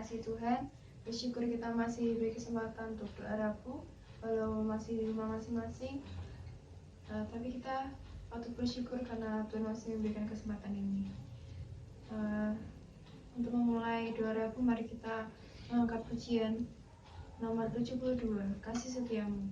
kasih Tuhan, bersyukur kita masih diberi kesempatan untuk doa Rabu, walau masih di rumah masing-masing. Tapi kita patut bersyukur karena Tuhan masih memberikan kesempatan ini. Untuk memulai doa Rabu, mari kita mengangkat pujian nomor 72, Kasih Setiamu.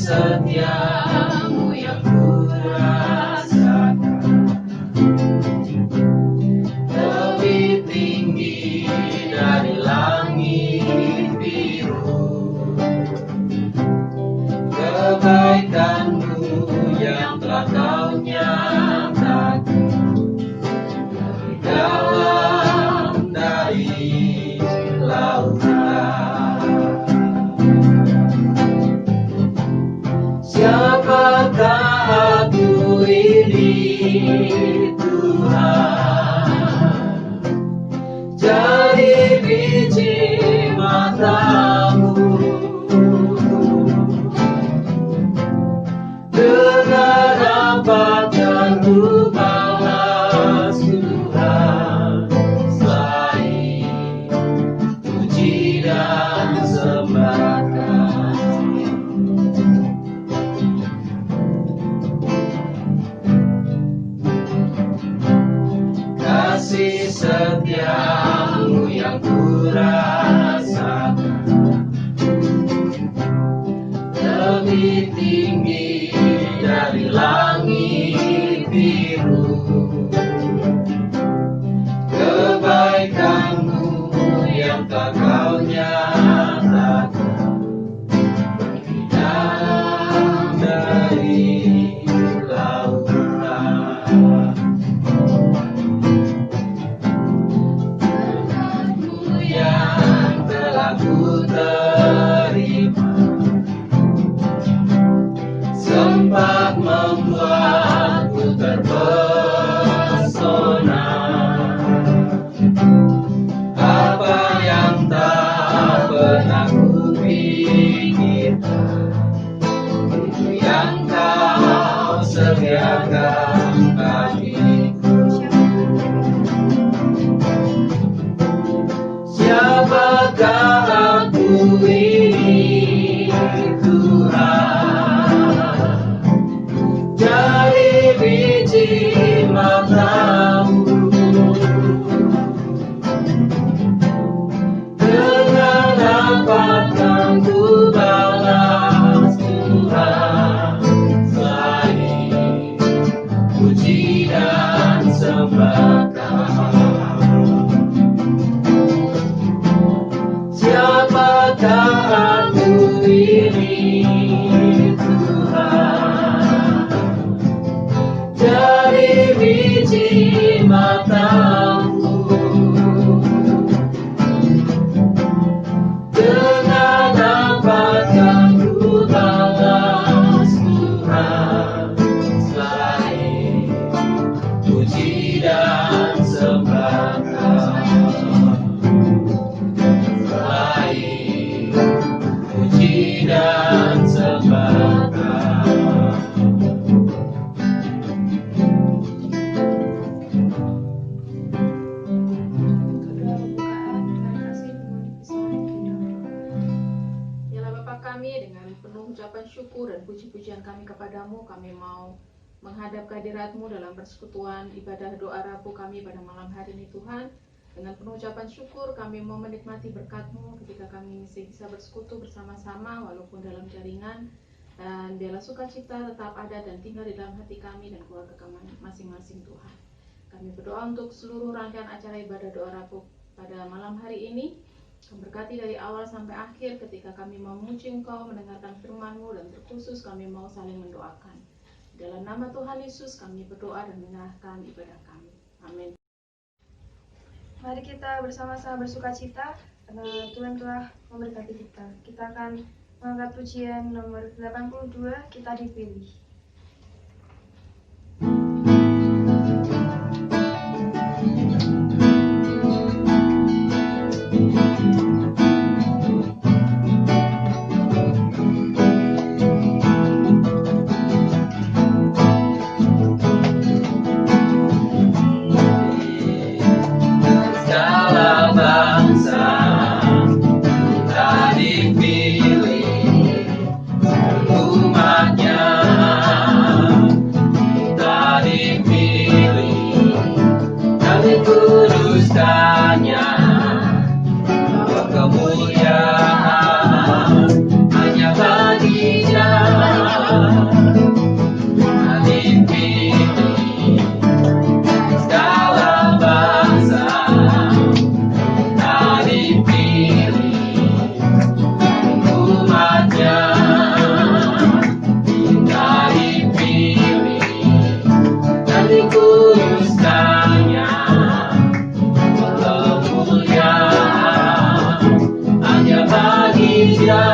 Setiamu yang kurasakan lebih tinggi dari langit biru, kebaikanmu yang telah kau nyatakan lebih dalam dari lautan. Siapakah aku ini Tuhan, jadi biji matamu, dengan apa kan ku balas Tuhan selain puji dan sembah. Kasih setiamu yang kurasakan lebih tinggi dari langit biru, kebaikanmu yang tak kau nyatakan lebih dalam dari lautan. Ku terima sempat membuatku terpesona, apa yang tak pernah ku pikirkan, itu yang kau sediakan bagiku. Siapakah aku ini Tuhan, jadi biji matamu, dengan apa kan ku balas Tuhan selain puji dan sembah. Siapakah aku ini Tuhan, jadi biji matamu, dengan apa kan ku balas Tuhan selain puji dan sembah. Puji dan sembah. Kedua pembukaan dengan kasih dimulai episode kedua. Yalah Bapa kami, dengan penuh ucapan syukur dan puji-pujian kami kepadamu, kami mau menghadap kehadirat-Mu dalam persekutuan ibadah doa Rabu kami pada malam hari ini Tuhan. Dengan penuh ucapan syukur kami mau menikmati berkat-Mu ketika kami masih bisa bersekutu bersama-sama walaupun dalam jaringan. Dan biarlah sukacita tetap ada dan tinggal di dalam hati kami dan keluarga kami masing-masing Tuhan. Kami berdoa untuk seluruh rangkaian acara ibadah doa rapuh pada malam hari ini. Berkati dari awal sampai akhir ketika kami mau memuji Engkau, mendengarkan firman-Mu, dan terkhusus kami mau saling mendoakan. Dalam nama Tuhan Yesus kami berdoa dan menyerahkan ibadah kami. Amin. Mari kita bersama-sama bersukacita karena Tuhan telah memberkati kita. Kita akan mengangkat pujian nomor 82, Kita Dipilih. Segala bangsa kita dipilih, umatnya kita dipilih, dan dikuduskannya, bahwa kemuliaan hanya bagi Dia. Kita dipilih, segala bangsa kita dipilih, umatnya kita dipilih, dan dikuduskannya, kemuliaan hanya bagi Dia.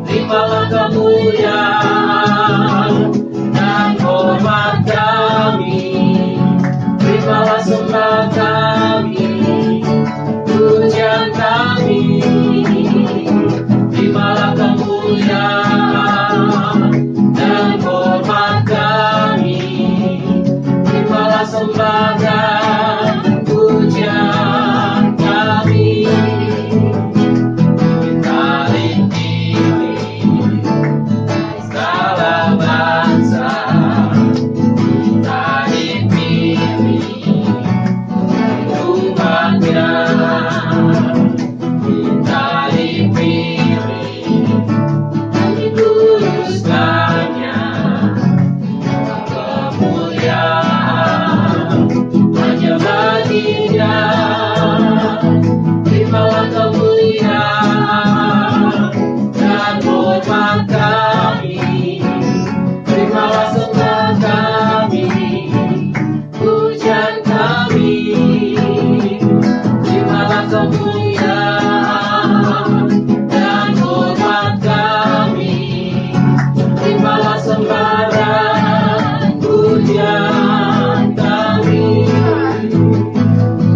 Terimalah kemuliaan dan hormat kami, terimalah sembah kami, pujian kami. Terimalah kemuliaan dan hormat kami, terimalah sembah dan pujian kami. Kita dipilih, segala bangsa kita dipilih, umatnya kita dipilih, dan dikuduskannya, kemuliaan hanya bagi Dia. Terimalah kemuliaan dan hormat kami, terimalah sembah kami, pujian kami. Terimalah kemuliaan dan hormat kami, terimalah sembah dan pujian kami.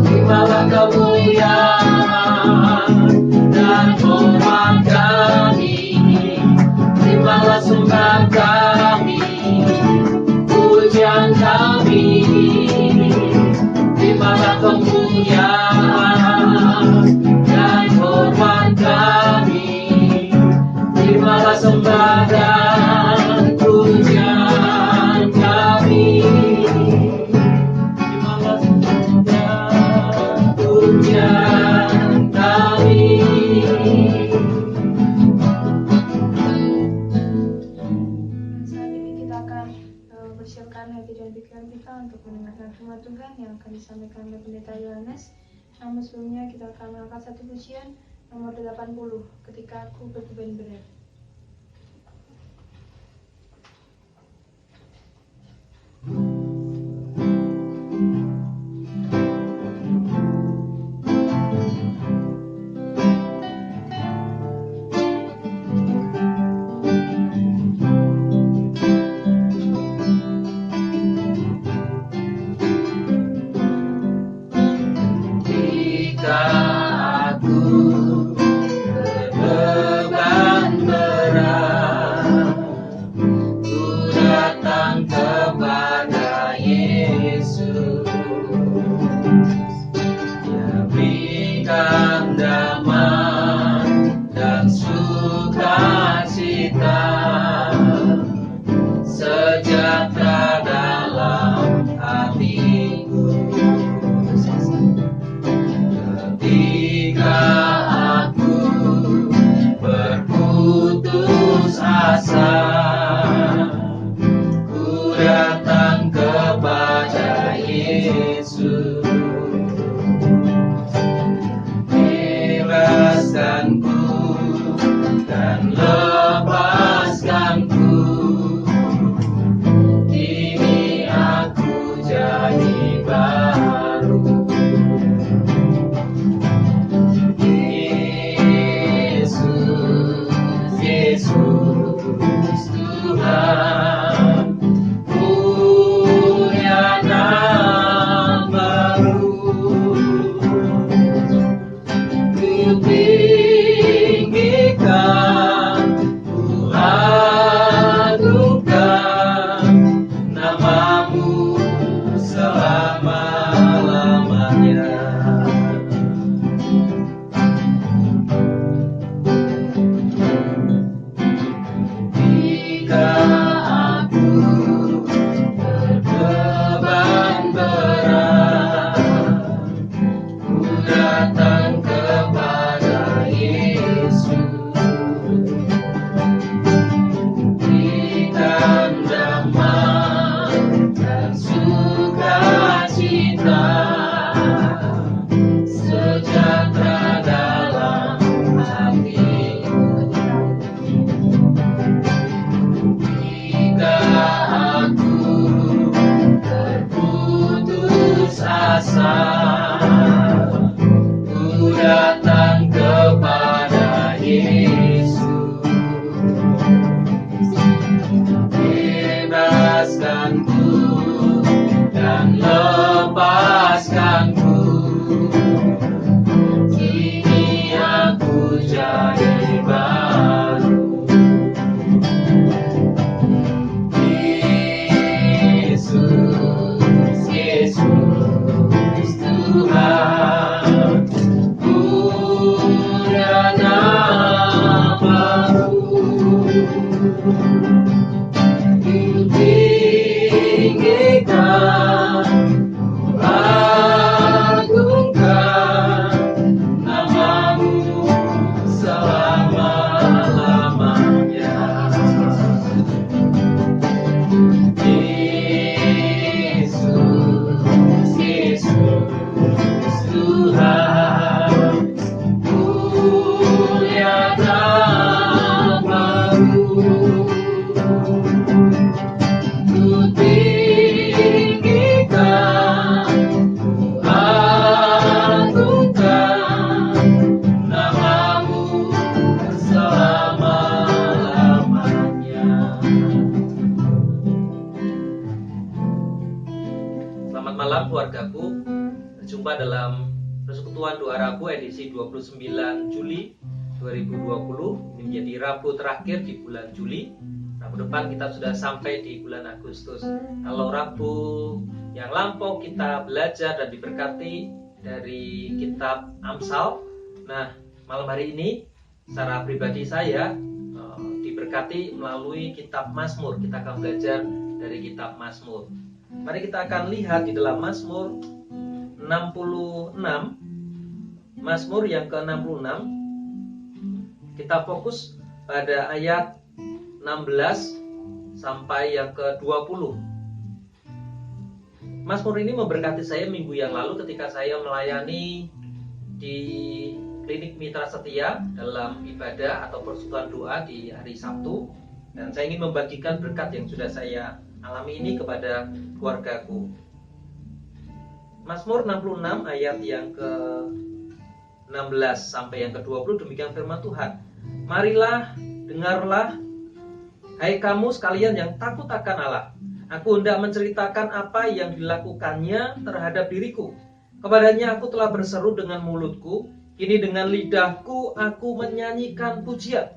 Terimalah kemuliaan dan hormat kami, terimalah sembah kami, pujian kami. Terimalah kemuliaan dan hormat kami, terimalah sembah dan pujian kami. Terimalah sembah dan pujian kami. Saat ini kita akan bersiapkan hati dan pikiran kita untuk mendengarkan firman Tuhan yang akan disampaikan oleh Pendeta Yohanes. Namun sebelumnya kita akan mengangkat satu pujian nomor 80, Ketika Aku Berbeban Berat. Ketika aku berbeban berat, ku datang kepada Yesus. Dia berikan damai dan sukacita, sejahtera dalam hatiku. Ketika aku berputus Ku datang kepada Yesus, bebaskanku dan lepaskanku. Kini aku jadi baru. Yesus, Yesus Tuhan, punya namamu, ditinggikan, agungkan namamu selama-lamanya. Yesus, Yesus Tuhan, mulia namamu, ku tinggikan, ku agungkan namamu selama-lamanya. Selamat malam keluargaku. Berjumpa dalam Persekutuan Doa Rabu edisi 29 Juli 2020. Ini menjadi Rabu terakhir di bulan Juli. Rabu depan kita sudah sampai di bulan Agustus. Kalau Rabu yang lampau kita belajar dan diberkati dari kitab Amsal. Nah, malam hari ini secara pribadi saya diberkati melalui kitab Mazmur. Kita akan belajar dari kitab Mazmur. Mari kita akan lihat di dalam Mazmur 66, Mazmur yang ke-66. Kita fokus pada ayat 16 sampai yang ke-20. Mazmur ini memberkati saya minggu yang lalu ketika saya melayani di Klinik Mitra Setia dalam ibadah atau persekutuan doa di hari Sabtu. Dan saya ingin membagikan berkat yang sudah saya alami ini kepada keluargaku. Mazmur 66 ayat yang ke-16 sampai yang ke-20, demikian firman Tuhan. Marilah, dengarlah, hai kamu sekalian yang takut akan Allah. Aku hendak menceritakan apa yang dilakukannya terhadap diriku. Kepadanya aku telah berseru dengan mulutku, kini dengan lidahku aku menyanyikan pujian.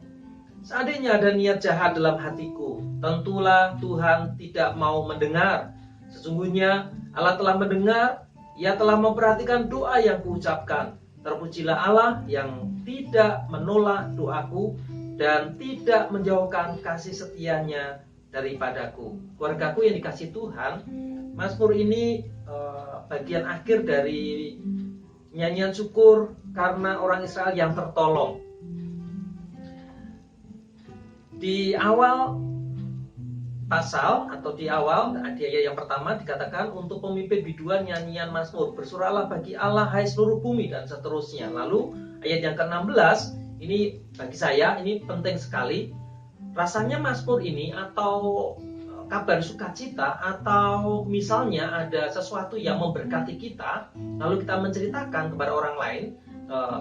Seandainya ada niat jahat dalam hatiku, tentulah Tuhan tidak mau mendengar. Sesungguhnya Allah telah mendengar, Ia telah memperhatikan doa yang kuucapkan. Terpujilah Allah yang tidak menolak doaku dan tidak menjauhkan kasih setianya daripadaku. Keluargaku yang dikasih Tuhan, Mazmur ini bagian akhir dari nyanyian syukur karena orang Israel yang tertolong. Di awal pasal atau di awal di ayat yang pertama dikatakan untuk pemimpin biduan nyanyian Mazmur, bersoraklah bagi Allah hai seluruh bumi, dan seterusnya. Lalu ayat yang ke-16 ini bagi saya ini penting sekali. Rasanya Mazmur ini atau kabar sukacita atau misalnya ada sesuatu yang memberkati kita, lalu kita menceritakan kepada orang lain,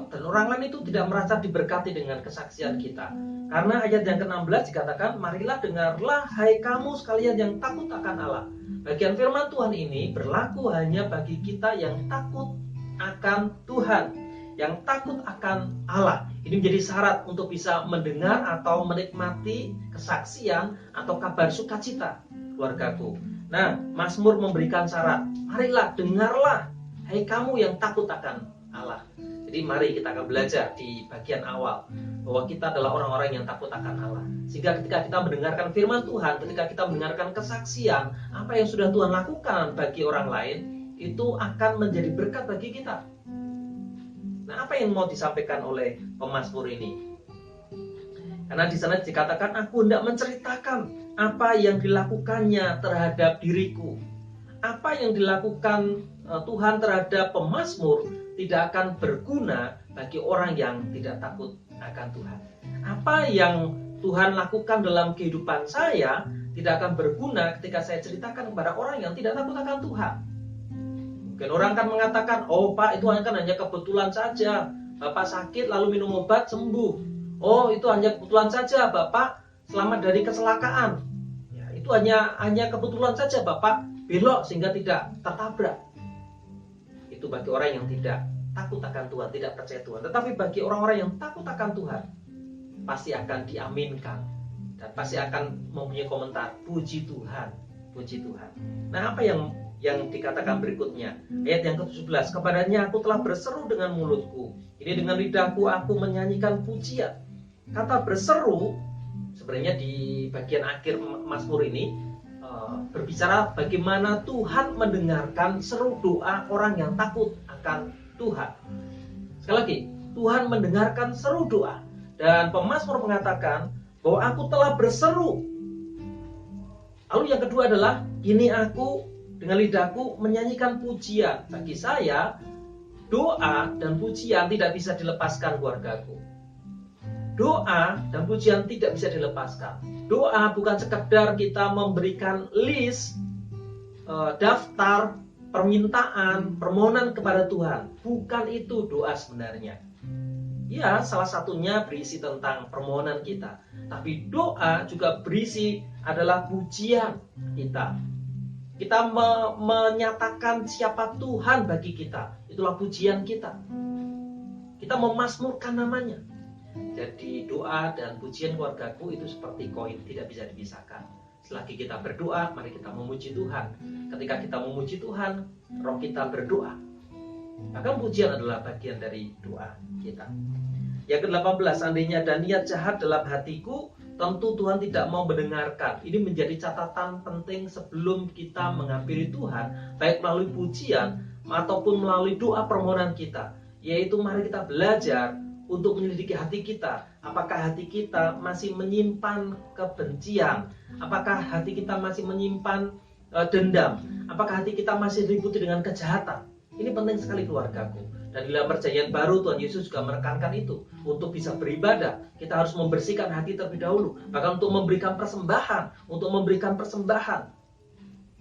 dan orang lain itu tidak merasa diberkati dengan kesaksian kita. Karena ayat yang ke-16 dikatakan, marilah dengarlah hai kamu sekalian yang takut akan Allah. Bagian firman Tuhan ini berlaku hanya bagi kita yang takut akan Tuhan, yang takut akan Allah. Ini menjadi syarat untuk bisa mendengar atau menikmati kesaksian atau kabar sukacita keluargaku. Nah, Mazmur memberikan syarat, marilah dengarlah hai kamu yang takut akan Allah. Jadi mari kita akan belajar di bagian awal bahwa kita adalah orang-orang yang takut akan Allah. Sehingga ketika kita mendengarkan firman Tuhan, ketika kita mendengarkan kesaksian apa yang sudah Tuhan lakukan bagi orang lain, itu akan menjadi berkat bagi kita. Nah, apa yang mau disampaikan oleh pemazmur ini? Karena di sana dikatakan, aku hendak menceritakan apa yang dilakukannya terhadap diriku. Apa yang dilakukan Tuhan terhadap pemazmur tidak akan berguna bagi orang yang tidak takut akan Tuhan. Apa yang Tuhan lakukan dalam kehidupan saya tidak akan berguna ketika saya ceritakan kepada orang yang tidak takut akan Tuhan. Mungkin orang kan mengatakan, oh Pak, itu kan hanya kebetulan saja. Bapak sakit lalu minum obat sembuh. Oh, itu hanya kebetulan saja Bapak selamat dari kecelakaan. Ya, itu hanya kebetulan saja Bapak belok sehingga tidak tertabrak. Itu bagi orang yang tidak takut akan Tuhan, tidak percaya Tuhan. Tetapi bagi orang-orang yang takut akan Tuhan, pasti akan diaminkan dan pasti akan mempunyai komentar, puji Tuhan, puji Tuhan. Nah, apa yang dikatakan berikutnya, ayat yang ke-17, kepadanya aku telah berseru dengan mulutku, ini dengan lidahku aku menyanyikan pujian. Kata berseru sebenarnya di bagian akhir Mazmur ini berbicara bagaimana Tuhan mendengarkan seru doa orang yang takut akan Tuhan. Sekali lagi, Tuhan mendengarkan seru doa, dan pemazmur mengatakan bahwa aku telah berseru. Lalu yang kedua adalah, kini aku dengan lidahku menyanyikan pujian. Bagi saya, doa dan pujian tidak bisa dilepaskan, keluargaku. Doa dan pujian tidak bisa dilepaskan. Doa bukan sekedar kita memberikan list, daftar, permintaan, permohonan kepada Tuhan. Bukan itu doa sebenarnya. Ya, salah satunya berisi tentang permohonan kita. Tapi doa juga berisi adalah pujian kita. Kita menyatakan siapa Tuhan bagi kita. Itulah pujian kita. Kita memazmurkan namanya. Jadi doa dan pujian, keluargaku, itu seperti koin, tidak bisa dipisahkan. Selagi kita berdoa, mari kita memuji Tuhan. Ketika kita memuji Tuhan, roh kita berdoa. Bahkan pujian adalah bagian dari doa kita. Yang ke-18, seandainya ada niat jahat dalam hatiku, tentu Tuhan tidak mau mendengarkan. Ini menjadi catatan penting sebelum kita menghampiri Tuhan, baik melalui pujian ataupun melalui doa permohonan kita. Yaitu mari kita belajar untuk menyelidiki hati kita. Apakah hati kita masih menyimpan kebencian? Apakah hati kita masih menyimpan dendam? Apakah hati kita masih diliputi dengan kejahatan? Ini penting sekali, keluargaku. Dan di dalam perjanjian baru Tuhan Yesus juga menekankan itu. Untuk bisa beribadah, kita harus membersihkan hati terlebih dahulu. Bahkan untuk memberikan persembahan.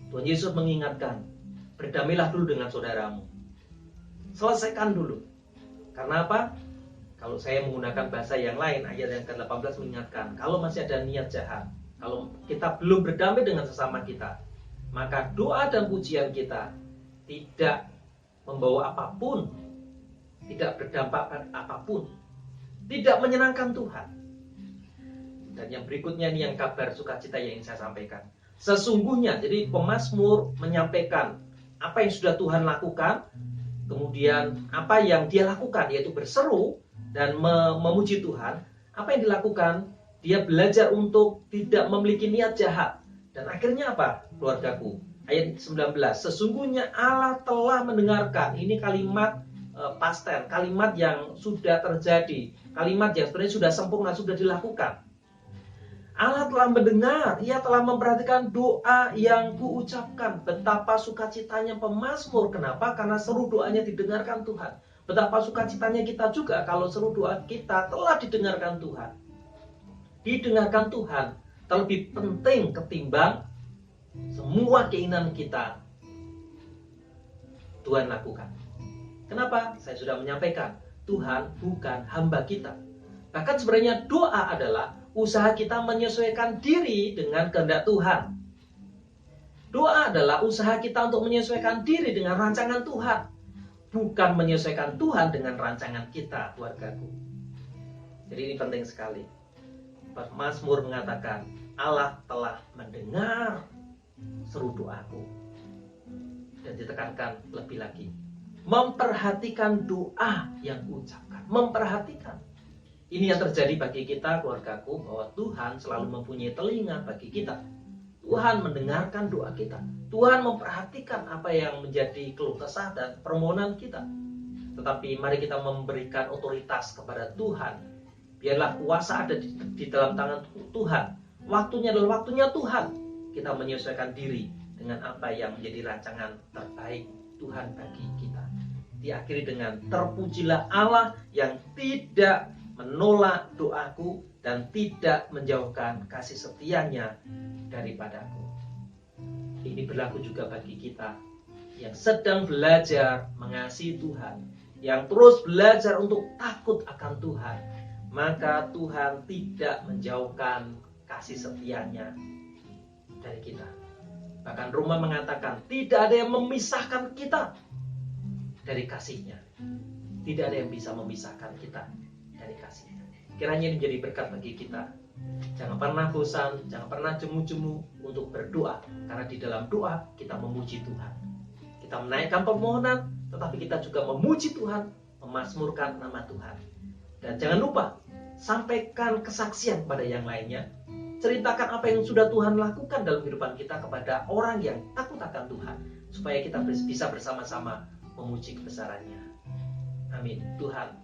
Tuhan Yesus mengingatkan, berdamailah dulu dengan saudaramu. Selesaikan dulu. Karena apa? Kalau saya menggunakan bahasa yang lain, ayat yang ke-18 mengingatkan, kalau masih ada niat jahat, kalau kita belum berdamai dengan sesama kita, maka doa dan pujian kita tidak membawa apapun, tidak berdampak apapun, tidak menyenangkan Tuhan. Dan yang berikutnya ini yang kabar sukacita yang ingin saya sampaikan. Sesungguhnya, jadi pemazmur menyampaikan apa yang sudah Tuhan lakukan, kemudian apa yang dia lakukan, yaitu berseru dan memuji Tuhan. Apa yang dilakukan? Dia belajar untuk tidak memiliki niat jahat. Dan akhirnya apa, keluargaku? Ayat 19, sesungguhnya Allah telah mendengarkan. Ini kalimat past tense, kalimat yang sudah terjadi, kalimat yang sebenarnya sudah sempurna, sudah dilakukan. Allah telah mendengar, Ia telah memperhatikan doa yang kuucapkan. Betapa sukacitanya pemazmur. Kenapa? Karena seru doanya didengarkan Tuhan. Betapa sukacitanya kita juga kalau seru doa kita telah didengarkan Tuhan. Didengarkan Tuhan terlebih penting ketimbang semua keinginan kita Tuhan lakukan. Kenapa? Saya sudah menyampaikan, Tuhan bukan hamba kita. Bahkan sebenarnya doa adalah usaha kita menyesuaikan diri dengan kehendak Tuhan. Doa adalah usaha kita untuk menyesuaikan diri dengan rancangan Tuhan, bukan menyesuaikan Tuhan dengan rancangan kita, keluargaku. Jadi ini penting sekali. Mazmur mengatakan, Allah telah mendengar seru doaku. Dan ditekankan lebih lagi, memperhatikan doa yang kuucapkan. Memperhatikan. Ini yang terjadi bagi kita, keluargaku, bahwa Tuhan selalu mempunyai telinga bagi kita. Tuhan mendengarkan doa kita. Tuhan memperhatikan apa yang menjadi keluh kesah dan permohonan kita. Tetapi mari kita memberikan otoritas kepada Tuhan. Biarlah kuasa ada di dalam tangan Tuhan. Waktunya adalah waktunya Tuhan. Kita menyesuaikan diri dengan apa yang menjadi rancangan terbaik Tuhan bagi kita. Diakhiri dengan terpujilah Allah yang tidak menolak doaku dan tidak menjauhkan kasih setianya daripadaku. Ini berlaku juga bagi kita yang sedang belajar mengasihi Tuhan, yang terus belajar untuk takut akan Tuhan, maka Tuhan tidak menjauhkan kasih setianya dari kita. Bahkan Roma mengatakan tidak ada yang memisahkan kita dari kasih-Nya. Tidak ada yang bisa memisahkan kita dari kasih-Nya. Kiranya ini menjadi berkat bagi kita. Jangan pernah bosan, jangan pernah jemu-jemu untuk berdoa. Karena di dalam doa kita memuji Tuhan. Kita menaikkan permohonan, tetapi kita juga memuji Tuhan, memazmurkan nama Tuhan. Dan jangan lupa, sampaikan kesaksian kepada yang lainnya. Ceritakan apa yang sudah Tuhan lakukan dalam kehidupan kita kepada orang yang takut akan Tuhan. Supaya kita bisa bersama-sama memuji kebesaran-Nya. Amin. Tuhan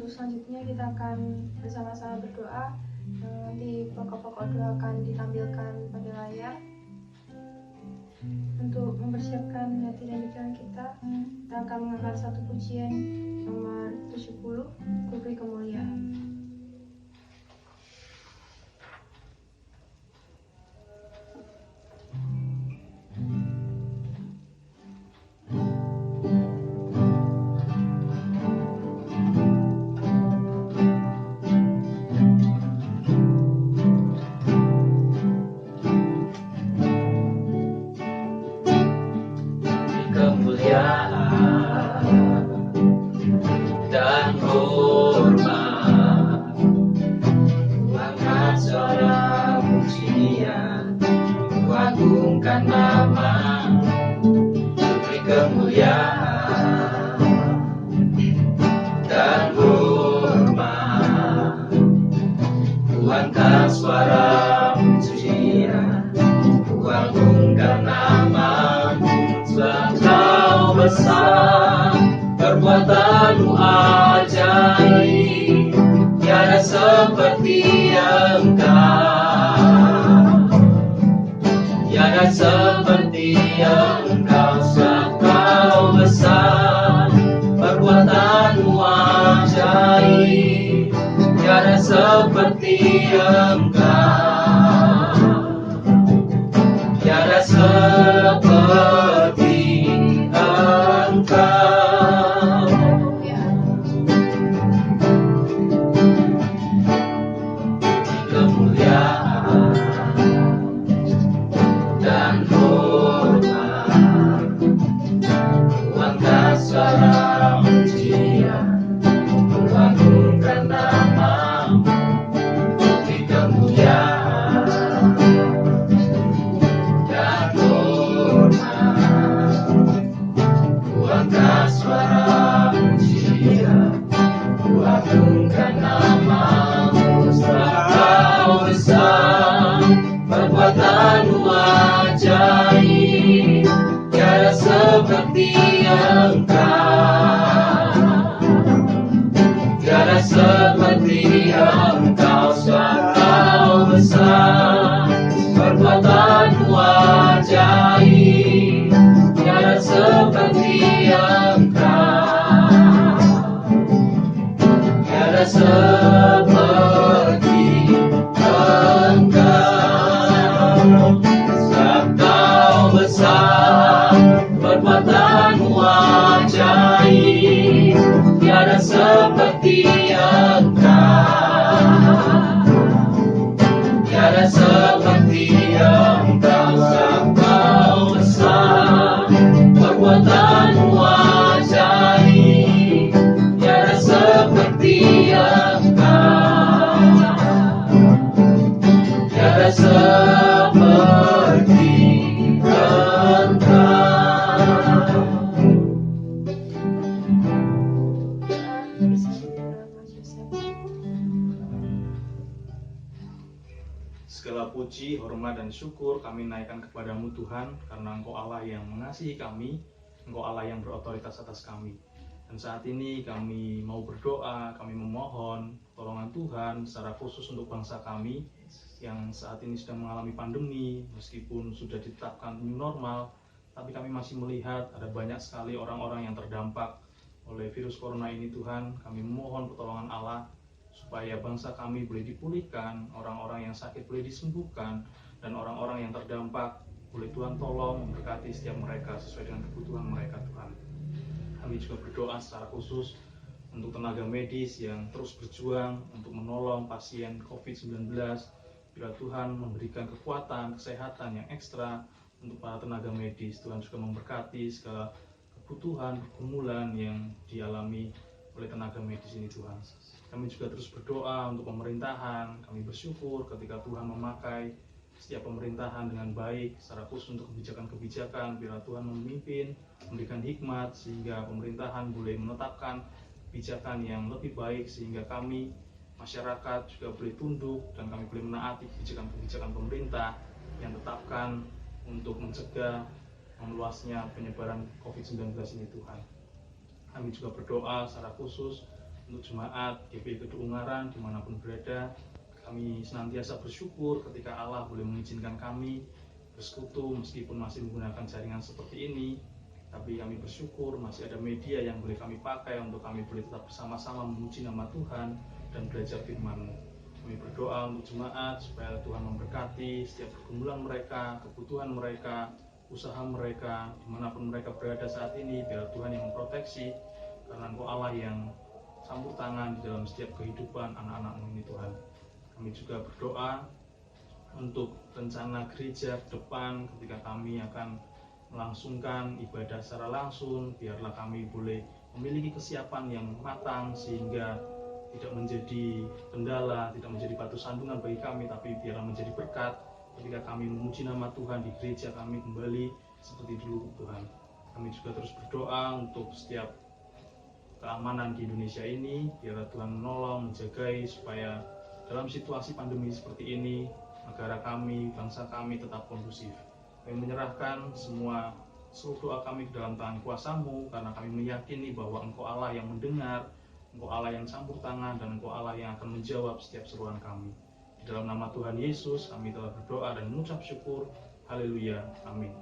selanjutnya kita akan bersama-sama berdoa. Nanti pokok-pokok doa akan ditampilkan pada layar. Untuk mempersiapkan hati dan pikiran kita akan mengangkat satu pujian nomor 70, Ku Beri Kemuliaan. Perbuatan-Mu ajaib, tiada seperti Engkau, tiada seperti Engkau, Engkau besar. Perbuatan-Mu ajaib, tiada seperti Engkau, tiada seperti Engkau. seperti Engkau, tiada seperti Engkau, Engkau besar, perbuatanmu ajaib, tiada seperti Engkau, tiada seperti Engkau. Segala puji, hormat, dan syukur kami naikkan kepadamu Tuhan, karena Engkau Allah yang mengasihi kami, Engkau Allah yang berotoritas atas kami. Dan saat ini kami mau berdoa, kami memohon pertolongan Tuhan secara khusus untuk bangsa kami yang saat ini sedang mengalami pandemi. Meskipun sudah ditetapkan new normal, tapi kami masih melihat ada banyak sekali orang-orang yang terdampak oleh virus corona ini. Tuhan, kami memohon pertolongan Allah supaya bangsa kami boleh dipulihkan, orang-orang yang sakit boleh disembuhkan, dan orang-orang yang terdampak boleh Tuhan tolong memberkati setiap mereka sesuai dengan kebutuhan mereka. Tuhan, kami juga berdoa secara khusus untuk tenaga medis yang terus berjuang untuk menolong pasien COVID-19. Bila Tuhan memberikan kekuatan, kesehatan yang ekstra untuk para tenaga medis, Tuhan juga memberkati segala kebutuhan, pergumulan yang dialami oleh tenaga medis ini. Tuhan, kami juga terus berdoa untuk pemerintahan. Kami bersyukur ketika Tuhan memakai setiap pemerintahan dengan baik, secara khusus untuk kebijakan-kebijakan. Bila Tuhan memimpin, memberikan hikmat, sehingga pemerintahan boleh menetapkan kebijakan yang lebih baik, sehingga kami, masyarakat, juga boleh tunduk dan kami boleh menaati kebijakan-kebijakan pemerintah yang tetapkan untuk mencegah meluasnya penyebaran COVID-19 ini. Tuhan, kami juga berdoa secara khusus untuk jemaat GPI Kedung Ungaran dimanapun berada. Kami senantiasa bersyukur ketika Allah boleh mengizinkan kami bersekutu meskipun masih menggunakan jaringan seperti ini. Tapi kami bersyukur masih ada media yang boleh kami pakai untuk kami boleh tetap bersama-sama memuji nama Tuhan dan belajar firman-Mu. Kami berdoa untuk jemaat supaya Tuhan memberkati setiap pergumulan mereka, kebutuhan mereka, usaha mereka, dimanapun mereka berada saat ini. Biar Tuhan yang memproteksi, karena Engkau Allah yang campur tangan di dalam setiap kehidupan anak-anak-Mu ini. Tuhan, kami juga berdoa untuk rencana gereja ke depan ketika kami akan melangsungkan ibadah secara langsung. Biarlah kami boleh memiliki kesiapan yang matang sehingga tidak menjadi kendala, tidak menjadi batu sandungan bagi kami, tapi biarlah menjadi berkat ketika kami memuji nama Tuhan di gereja kami kembali seperti dulu. Tuhan, kami juga terus berdoa untuk setiap keamanan di Indonesia ini. Biarlah Tuhan menolong, menjagai supaya dalam situasi pandemi seperti ini negara kami, bangsa kami tetap kondusif. Kami menyerahkan semua seluruh doa kami ke dalam tangan kuasa-Mu, karena kami meyakini bahwa Engkau Allah yang mendengar, Engkau Allah yang campur tangan, dan Engkau Allah yang akan menjawab setiap seruan kami. Di dalam nama Tuhan Yesus kami telah berdoa dan mengucap syukur. Haleluya, amin.